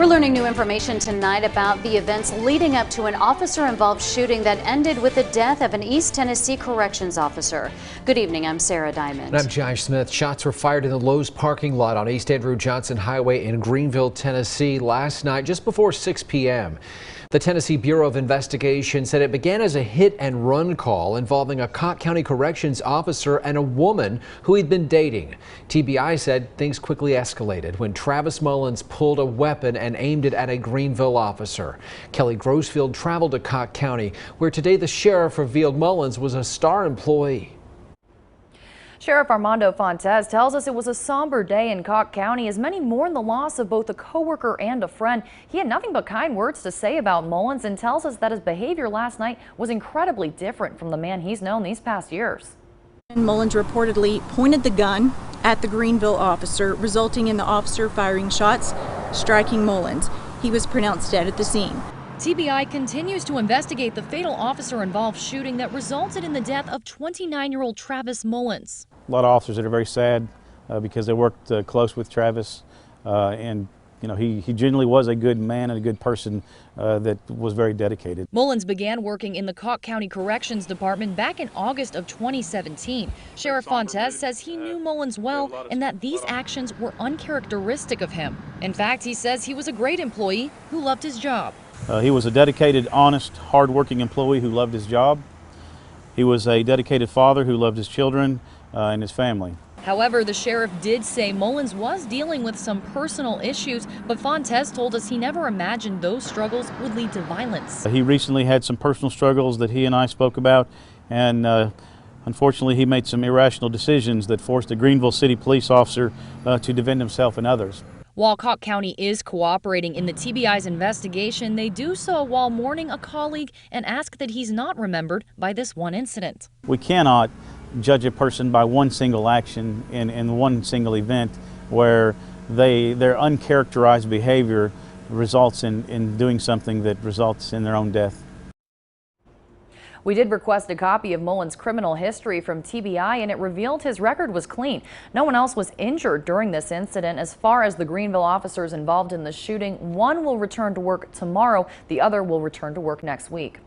We're learning new information tonight about the events leading up to an officer-involved shooting that ended with the death of an East Tennessee corrections officer. Good evening, I'm Sarah Diamond. And I'm Josh Smith. Shots were fired in the Lowe's parking lot on East Andrew Johnson Highway in Greenville, Tennessee last night just before 6 p.m. The Tennessee Bureau of Investigation said it began as a hit-and-run call involving a Cocke County corrections officer and a woman who he'd been dating. TBI said things quickly escalated when Travis Mullins pulled a weapon and aimed it at a Greenville officer. Kelly Grossfield traveled to Cocke County, where today the sheriff revealed Mullins was a star employee. Sheriff Armando Fontes tells us it was a somber day in Cocke County as many mourn the loss of both a co-worker and a friend. He had nothing but kind words to say about Mullins and tells us that his behavior last night was incredibly different from the man he's known these past years. Mullins reportedly pointed the gun at the Greenville officer, resulting in the officer firing shots, striking Mullins. He was pronounced dead at the scene. TBI continues to investigate the fatal officer-involved shooting that resulted in the death of 29-year-old Travis Mullins. A lot of officers that are very sad because they worked close with Travis, and you know he generally was a good man and a good person that was very dedicated. Mullins began working in the Cocke County Corrections Department back in August of 2017. Sheriff Fontes says he knew Mullins well and that these actions were uncharacteristic of him. In fact, he says he was a great employee who loved his job. He was a dedicated, honest, hard-working employee who loved his job. He was a dedicated father who loved his children and his family. However, the sheriff did say Mullins was dealing with some personal issues, but Fontes told us he never imagined those struggles would lead to violence. He recently had some personal struggles that he and I spoke about, and unfortunately he made some irrational decisions that forced a Greenville City police officer to defend himself and others. While Cocke County is cooperating in the TBI's investigation, they do so while mourning a colleague and ask that he's not remembered by this one incident. We cannot judge a person by one single action in one single event where their uncharacterized behavior results in doing something that results in their own death. We did request a copy of Mullins' criminal history from TBI, and it revealed his record was clean. No one else was injured during this incident. As far as the Greenville officers involved in the shooting, one will return to work tomorrow. The other will return to work next week.